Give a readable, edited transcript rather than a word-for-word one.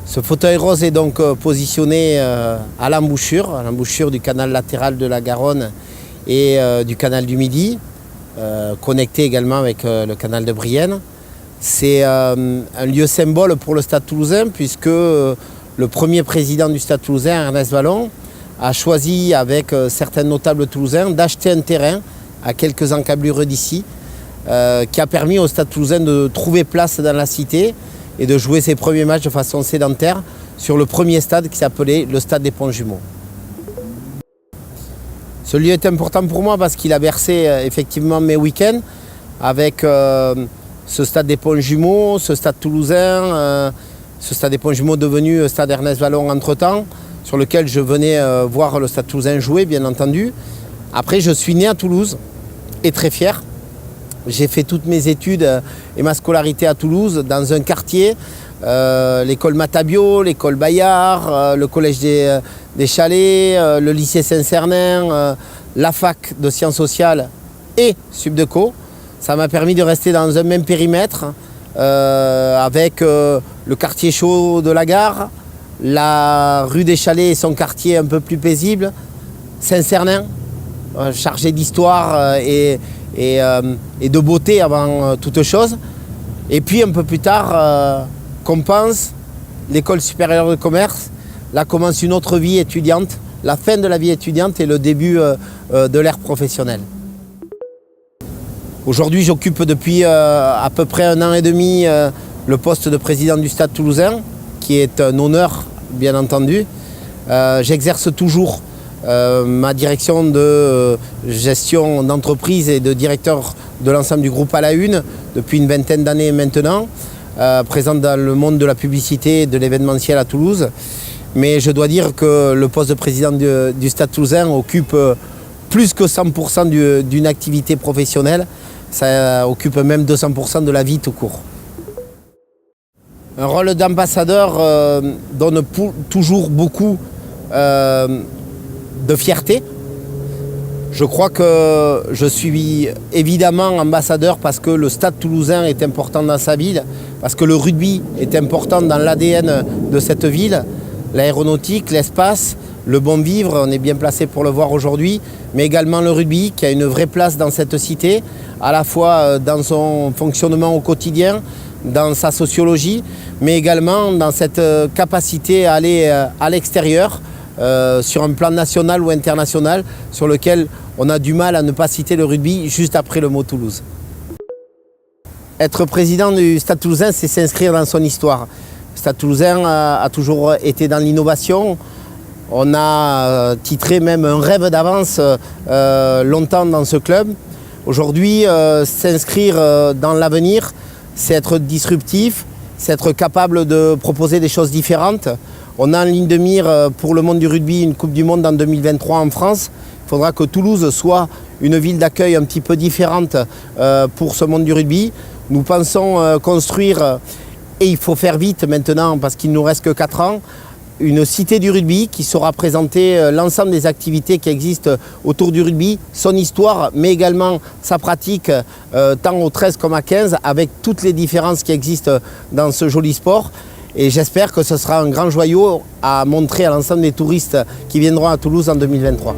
Ce fauteuil rose est donc positionné à l'embouchure du canal latéral de la Garonne et du canal du Midi, connecté également avec le canal de Brienne. C'est un lieu symbole pour le Stade Toulousain puisque le premier président du Stade Toulousain, Ernest Vallon, a choisi avec certains notables toulousains d'acheter un terrain à quelques encablures d'ici qui a permis au Stade Toulousain de trouver place dans la cité et de jouer ses premiers matchs de façon sédentaire sur le premier stade qui s'appelait le Stade des Ponts-Jumeaux. Ce lieu est important pour moi parce qu'il a bercé effectivement mes week-ends avec ce Stade des Ponts-Jumeaux, ce Stade Toulousain, ce Stade des Ponts-Jumeaux devenu Stade Ernest Vallon entre-temps, sur lequel je venais voir le Stade Toulousain jouer, bien entendu. Après, je suis né à Toulouse et très fier. J'ai fait toutes mes études et ma scolarité à Toulouse, dans un quartier, l'école Matabio, l'école Bayard, le collège des Chalets, le lycée Saint-Cernin, la fac de sciences sociales et Subdeco. Ça m'a permis de rester dans un même périmètre avec le quartier chaud de la gare, la rue des Chalets et son quartier un peu plus paisible, Saint-Cernin, chargé d'histoire et de beauté avant toute chose. Et puis un peu plus tard, Compense, l'école supérieure de commerce. Là commence une autre vie étudiante, la fin de la vie étudiante et le début de l'ère professionnelle. Aujourd'hui, j'occupe depuis à peu près 1 an et demi le poste de président du Stade Toulousain, qui est un honneur, bien entendu. J'exerce toujours ma direction de gestion d'entreprise et de directeur de l'ensemble du groupe à la Une depuis une vingtaine d'années maintenant, présent dans le monde de la publicité et de l'événementiel à Toulouse. Mais je dois dire que le poste de président du Stade Toulousain occupe plus que 100% d'une activité professionnelle. Ça occupe même 200% de la vie tout court. Un rôle d'ambassadeur donne toujours beaucoup de fierté. Je crois que je suis évidemment ambassadeur parce que le Stade Toulousain est important dans sa ville, parce que le rugby est important dans l'ADN de cette ville, l'aéronautique, l'espace, le bon vivre, on est bien placé pour le voir aujourd'hui, mais également le rugby qui a une vraie place dans cette cité, à la fois dans son fonctionnement au quotidien, dans sa sociologie, mais également dans cette capacité à aller à l'extérieur, sur un plan national ou international, sur lequel on a du mal à ne pas citer le rugby juste après le mot Toulouse. Être président du Stade Toulousain, c'est s'inscrire dans son histoire. Le Stade Toulousain a toujours été dans l'innovation. On a titré même un rêve d'avance longtemps dans ce club. Aujourd'hui, s'inscrire dans l'avenir, c'est être disruptif, c'est être capable de proposer des choses différentes. On a en ligne de mire pour le monde du rugby une Coupe du Monde en 2023 en France. Il faudra que Toulouse soit une ville d'accueil un petit peu différente pour ce monde du rugby. Nous pensons construire, et il faut faire vite maintenant parce qu'il ne nous reste que 4 ans, une cité du rugby qui saura présenter l'ensemble des activités qui existent autour du rugby, son histoire, mais également sa pratique, tant au 13 comme à 15, avec toutes les différences qui existent dans ce joli sport. Et j'espère que ce sera un grand joyau à montrer à l'ensemble des touristes qui viendront à Toulouse en 2023.